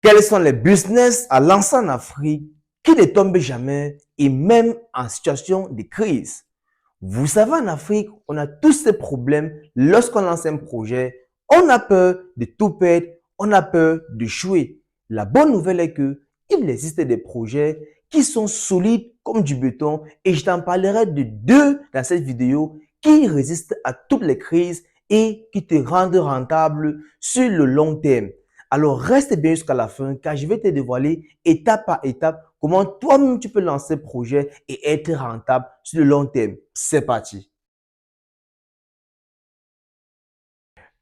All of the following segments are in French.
Quels sont les business à lancer en Afrique qui ne tombent jamais et même en situation de crise? Vous savez, en Afrique, on a tous ces problèmes lorsqu'on lance un projet. On a peur de tout perdre, on a peur d'échouer. La bonne nouvelle est que il existe des projets qui sont solides comme du béton et je t'en parlerai de deux dans cette vidéo qui résistent à toutes les crises et qui te rendent rentable sur le long terme. Alors reste bien jusqu'à la fin car je vais te dévoiler étape par étape comment toi-même tu peux lancer le projet et être rentable sur le long terme. C'est parti.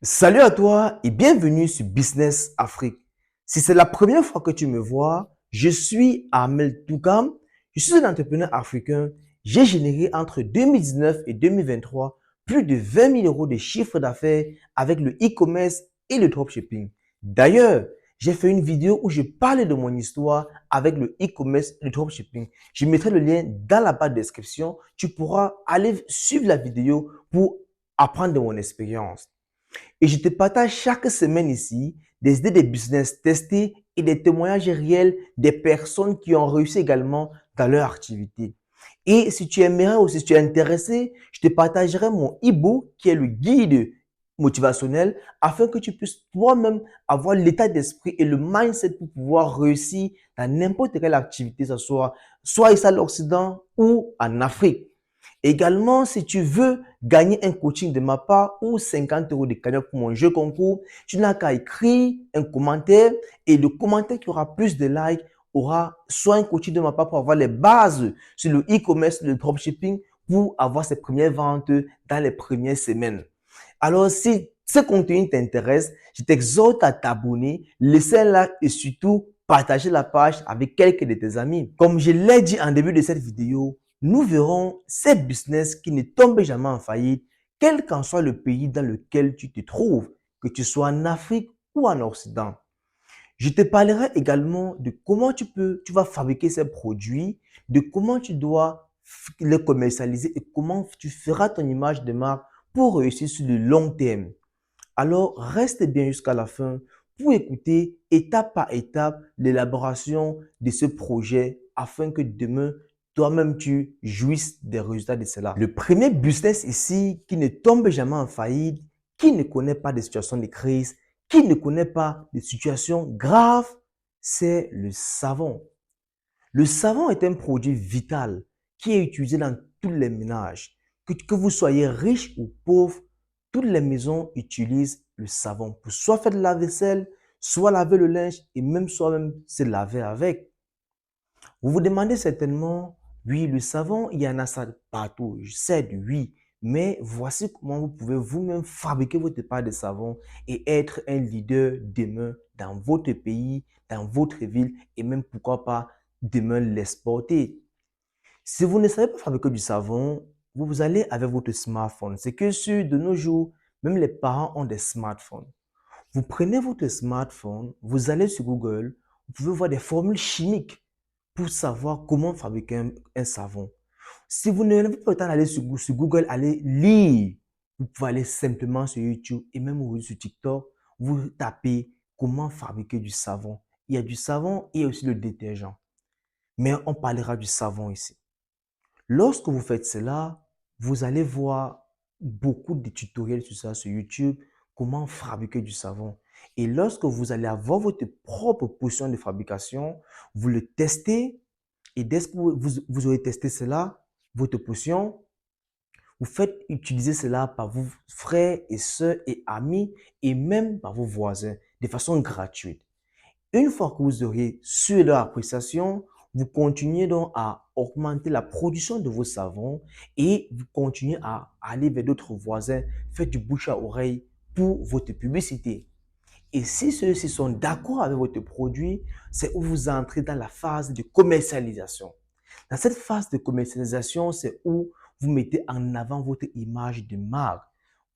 Salut à toi et bienvenue sur Business Afrique. Si c'est la première fois que tu me vois, je suis Amel Toukam. Je suis un entrepreneur africain. J'ai généré entre 2019 et 2023 plus de 20 000 euros de chiffre d'affaires avec le e-commerce et le dropshipping. D'ailleurs, j'ai fait une vidéo où je parlais de mon histoire avec le e-commerce et le dropshipping. Je mettrai le lien dans la barre de description. Tu pourras aller suivre la vidéo pour apprendre de mon expérience. Et je te partage chaque semaine ici des idées de business testées et des témoignages réels des personnes qui ont réussi également dans leur activité. Et si tu aimerais ou si tu es intéressé, je te partagerai mon e-book qui est le guide motivationnel afin que tu puisses toi-même avoir l'état d'esprit et le mindset pour pouvoir réussir dans n'importe quelle activité, que ce soit ici à l'Occident ou en Afrique. Également, si tu veux gagner un coaching de ma part ou 50 euros de cagnotte pour mon jeu concours, tu n'as qu'à écrire un commentaire et le commentaire qui aura plus de likes aura soit un coaching de ma part pour avoir les bases sur le e-commerce, le dropshipping pour avoir ses premières ventes dans les premières semaines. Alors, si ce contenu t'intéresse, je t'exhorte à t'abonner, laisser un like et surtout partager la page avec quelques de tes amis. Comme je l'ai dit en début de cette vidéo, nous verrons ces business qui ne tombent jamais en faillite, quel qu'en soit le pays dans lequel tu te trouves, que tu sois en Afrique ou en Occident. Je te parlerai également de comment tu vas fabriquer ces produits, de comment tu dois les commercialiser et comment tu feras ton image de marque pour réussir sur le long terme. Alors, reste bien jusqu'à la fin pour écouter étape par étape l'élaboration de ce projet afin que demain, toi-même, tu jouisses des résultats de cela. Le premier business ici qui ne tombe jamais en faillite, qui ne connaît pas de situations de crise, qui ne connaît pas de situations graves, c'est le savon. Le savon est un produit vital qui est utilisé dans tous les ménages. Que vous soyez riche ou pauvre, toutes les maisons utilisent le savon pour soit faire de la vaisselle, soit laver le linge et même soi-même se laver avec. Vous vous demandez certainement, oui, le savon, il y en a ça partout. Je sais, oui, mais voici comment vous pouvez vous-même fabriquer votre part de savon et être un leader demain dans votre pays, dans votre ville et même pourquoi pas demain l'exporter. Si vous ne savez pas fabriquer du savon, vous allez avec votre smartphone. C'est que sur de nos jours, même les parents ont des smartphones. Vous prenez votre smartphone, vous allez sur Google, vous pouvez voir des formules chimiques pour savoir comment fabriquer un savon. Si vous n'avez pas le temps d'aller sur Google, allez lire. Vous pouvez aller simplement sur YouTube et même sur TikTok, vous tapez comment fabriquer du savon. Il y a du savon et aussi le détergent. Mais on parlera du savon ici. Lorsque vous faites cela, vous allez voir beaucoup de tutoriels sur ça sur YouTube, comment fabriquer du savon. Et lorsque vous allez avoir votre propre potion de fabrication, vous le testez et dès que vous aurez testé cela, votre potion, vous faites utiliser cela par vos frères et sœurs et amis et même par vos voisins de façon gratuite. Une fois que vous aurez su leur appréciation, vous continuez donc à augmenter la production de vos savons et vous continuez à aller vers d'autres voisins, faites du bouche à oreille pour votre publicité. Et si ceux-ci sont d'accord avec votre produit, c'est où vous entrez dans la phase de commercialisation. Dans cette phase de commercialisation, c'est où vous mettez en avant votre image de marque.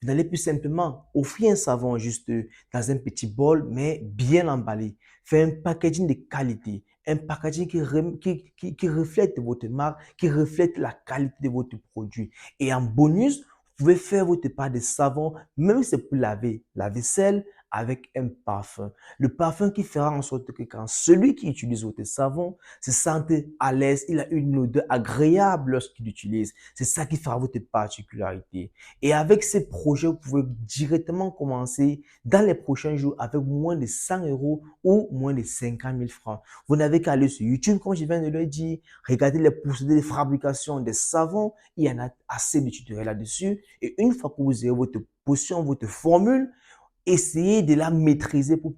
Vous n'allez plus simplement offrir un savon juste dans un petit bol, mais bien emballé. Faire un packaging de qualité, un packaging qui reflète votre marque, qui reflète la qualité de votre produit. Et en bonus, vous pouvez faire votre part de savon, même si c'est pour laver la vaisselle, avec un parfum. Le parfum qui fera en sorte que quand celui qui utilise votre savon se sente à l'aise, il a une odeur agréable lorsqu'il l'utilise. C'est ça qui fera votre particularité. Et avec ces projets, vous pouvez directement commencer dans les prochains jours avec moins de 100 euros ou moins de 50 000 francs. Vous n'avez qu'à aller sur YouTube, comme je viens de le dire, regarder les procédés de fabrication des savons. Il y en a assez de tutoriels là-dessus. Et une fois que vous avez votre potion, votre formule, essayez de la maîtriser pour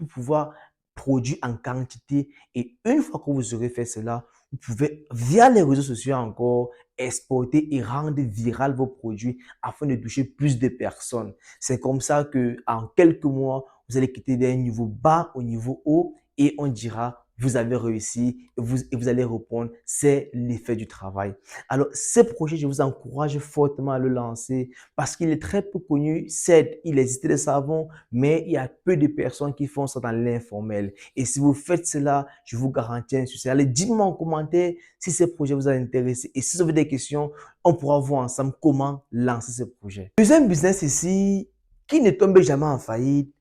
pouvoir produire en quantité. Et une fois que vous aurez fait cela, vous pouvez, via les réseaux sociaux encore, exporter et rendre viral vos produits afin de toucher plus de personnes. C'est comme ça que en quelques mois, vous allez quitter d'un niveau bas au niveau haut et on dira vous avez réussi et vous allez répondre c'est l'effet du travail. Alors, ce projet, je vous encourage fortement à le lancer parce qu'il est très peu connu. Certes, il existe des savons, mais il y a peu de personnes qui font ça dans l'informel. Et si vous faites cela, je vous garantis un succès. Allez, dites-moi en commentaire si ce projet vous a intéressé. Et si vous avez des questions, on pourra voir ensemble comment lancer ce projet. Deuxième business ici, qui ne tombe jamais en faillite,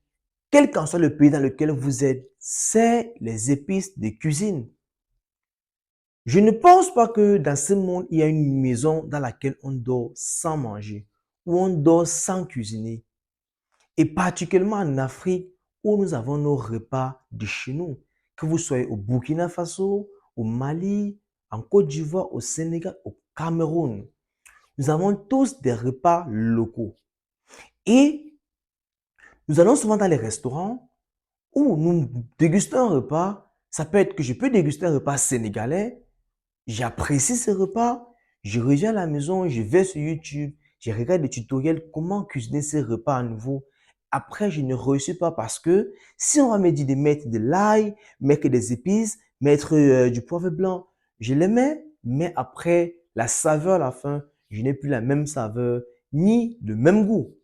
quel qu'en soit le pays dans lequel vous êtes, c'est les épices de cuisine. Je ne pense pas que dans ce monde, il y a une maison dans laquelle on dort sans manger, ou on dort sans cuisiner. Et particulièrement en Afrique, où nous avons nos repas de chez nous. Que vous soyez au Burkina Faso, au Mali, en Côte d'Ivoire, au Sénégal, au Cameroun. Nous avons tous des repas locaux. Et nous allons souvent dans les restaurants où nous dégustons un repas. Ça peut être que je peux déguster un repas sénégalais. J'apprécie ce repas. Je reviens à la maison, je vais sur YouTube, je regarde des tutoriels comment cuisiner ces repas à nouveau. Après, je ne réussis pas parce que si on va me dire de mettre de l'ail, mettre des épices, mettre du poivre blanc, je les mets, mais après, la saveur à la fin, je n'ai plus la même saveur ni le même goût.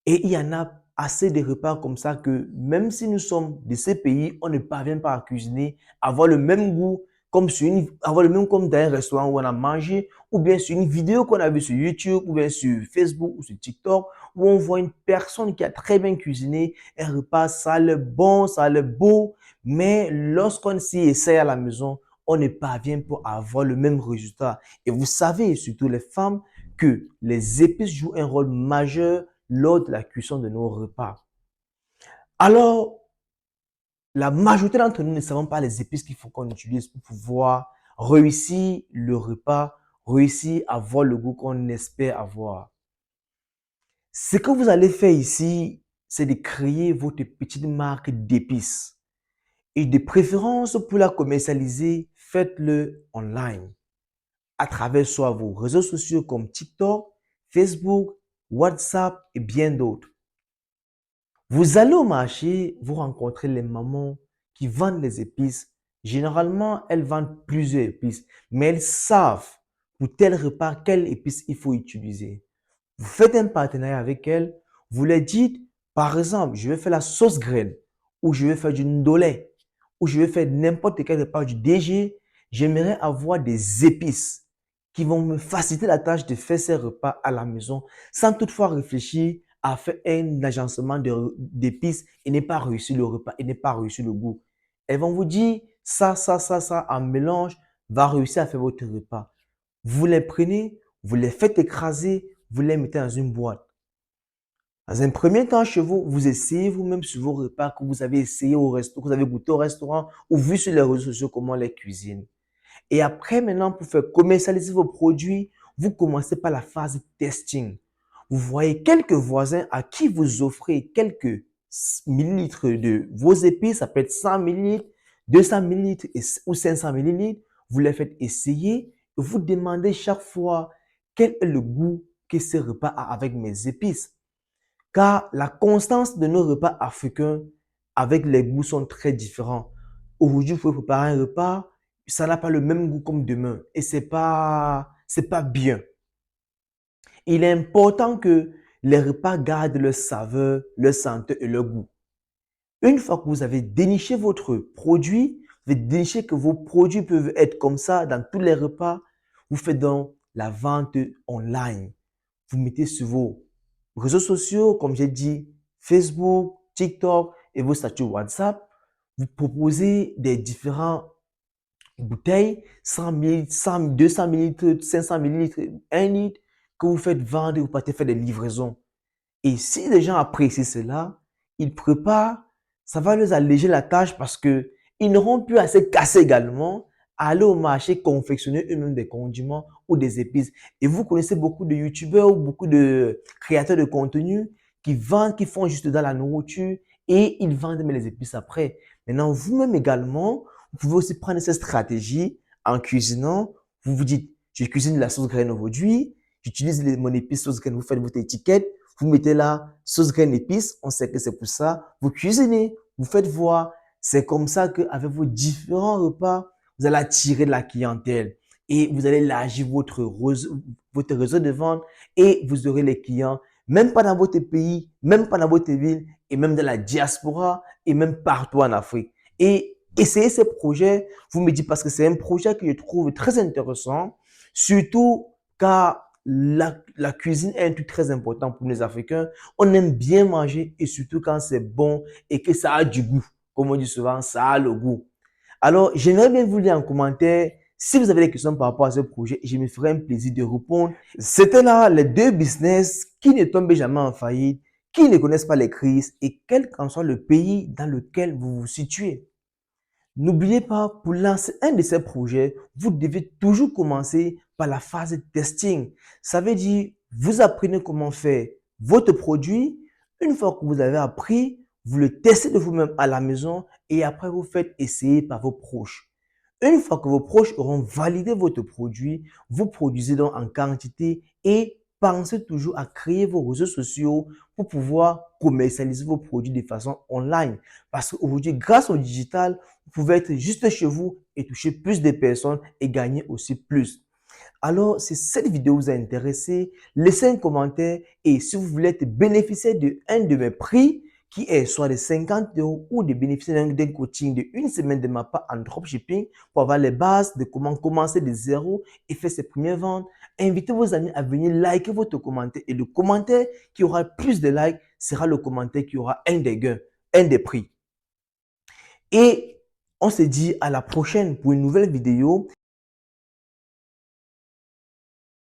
Et il y en a assez de repas comme ça que même si nous sommes de ces pays, on ne parvient pas à cuisiner, avoir le même goût avoir le même comme dans un restaurant où on a mangé, ou bien sur une vidéo qu'on a vue sur YouTube, ou bien sur Facebook ou sur TikTok, où on voit une personne qui a très bien cuisiné, un repas, ça a l'air bon, ça a l'air beau, mais lorsqu'on s'y essaie à la maison, on ne parvient pas à avoir le même résultat. Et vous savez, surtout les femmes, que les épices jouent un rôle majeur lors de la cuisson de nos repas. Alors, la majorité d'entre nous ne savons pas les épices qu'il faut qu'on utilise pour pouvoir réussir le repas, réussir à avoir le goût qu'on espère avoir. Ce que vous allez faire ici, c'est de créer votre petite marque d'épices. Et de préférence pour la commercialiser, faites-le online à travers soit vos réseaux sociaux comme TikTok, Facebook, WhatsApp et bien d'autres. Vous allez au marché, vous rencontrez les mamans qui vendent les épices. Généralement, elles vendent plusieurs épices, mais elles savent pour tel repas quelle épice il faut utiliser. Vous faites un partenariat avec elles, vous leur dites, par exemple, je vais faire la sauce graine, ou je vais faire du ndolé, ou je vais faire n'importe quel repas du DG. J'aimerais avoir des épices qui vont me faciliter la tâche de faire ces repas à la maison sans toutefois réfléchir à faire un agencement d'épices et n'est pas réussi le repas et n'est pas réussi le goût. Elles vont vous dire ça, en mélange va réussir à faire votre repas. Vous les prenez, vous les faites écraser, vous les mettez dans une boîte. Dans un premier temps, chez vous, vous essayez vous-même sur vos repas que vous avez essayé au restaurant, que vous avez goûté au restaurant ou vu sur les réseaux sociaux comment on les cuisine. Et après, maintenant, pour faire commercialiser vos produits, vous commencez par la phase testing. Vous voyez quelques voisins à qui vous offrez quelques millilitres de vos épices, ça peut être 100 millilitres, 200 millilitres ou 500 millilitres. Vous les faites essayer et vous demandez chaque fois quel est le goût que ce repas a avec mes épices. Car la constance de nos repas africains avec les goûts sont très différents. Aujourd'hui, vous pouvez préparer un repas, ça n'a pas le même goût comme demain. Et c'est pas bien. Il est important que les repas gardent leur saveur, leur senteur et leur goût. Une fois que vous avez déniché votre produit, vous avez déniché que vos produits peuvent être comme ça dans tous les repas, vous faites donc la vente online. Vous mettez sur vos réseaux sociaux, comme j'ai dit, Facebook, TikTok et vos statuts WhatsApp. Vous proposez des différentes bouteilles, 100 ml, 100, 200 ml, 500 ml, 1 litre, que vous faites vendre et vous partez faire des livraisons. Et si les gens apprécient cela, ils préparent, ça va leur alléger la tâche parce que ils n'auront plus à se casser également à aller au marché confectionner eux-mêmes des condiments ou des épices. Et vous connaissez beaucoup de youtubeurs ou beaucoup de créateurs de contenu qui vendent, qui font juste dans la nourriture et ils vendent même les épices après. Maintenant, vous-même également, vous pouvez aussi prendre cette stratégie en cuisinant. Vous vous dites, je cuisine la sauce graine aujourd'hui, j'utilise mon épice sauce graine, vous faites votre étiquette, vous mettez là sauce graine épice, on sait que c'est pour ça. Vous cuisinez, vous faites voir. C'est comme ça qu'avec vos différents repas, vous allez attirer de la clientèle et vous allez élargir votre réseau de vente et vous aurez les clients, même pas dans votre pays, même pas dans votre ville et même dans la diaspora et même partout en Afrique. Et essayez ces projets, vous me dites parce que c'est un projet que je trouve très intéressant, surtout car la cuisine est un truc très important pour les Africains. On aime bien manger et surtout quand c'est bon et que ça a du goût. Comme on dit souvent, ça a le goût. Alors, j'aimerais bien vous lire en commentaire si vous avez des questions par rapport à ce projet. Je me ferai un plaisir de répondre. C'était là les deux business qui ne tombent jamais en faillite, qui ne connaissent pas les crises et quel qu'en soit le pays dans lequel vous vous situez. N'oubliez pas, pour lancer un de ces projets, vous devez toujours commencer par la phase testing. Ça veut dire, vous apprenez comment faire votre produit. Une fois que vous avez appris, vous le testez de vous-même à la maison et après vous faites essayer par vos proches. Une fois que vos proches auront validé votre produit, vous produisez donc en quantité et pensez toujours à créer vos réseaux sociaux pour pouvoir commercialiser vos produits de façon online. Parce qu'aujourd'hui, grâce au digital, vous pouvez être juste chez vous et toucher plus de personnes et gagner aussi plus. Alors, si cette vidéo vous a intéressé, laissez un commentaire et si vous voulez être bénéficiaire de un de mes prix, qui est soit de 50 € ou de bénéficier d'un coaching de une semaine de ma part en dropshipping pour avoir les bases de comment commencer de zéro et faire ses premières ventes, invitez vos amis à venir liker votre commentaire et le commentaire qui aura plus de likes sera le commentaire qui aura un des gains, un des prix. Et on se dit à la prochaine pour une nouvelle vidéo.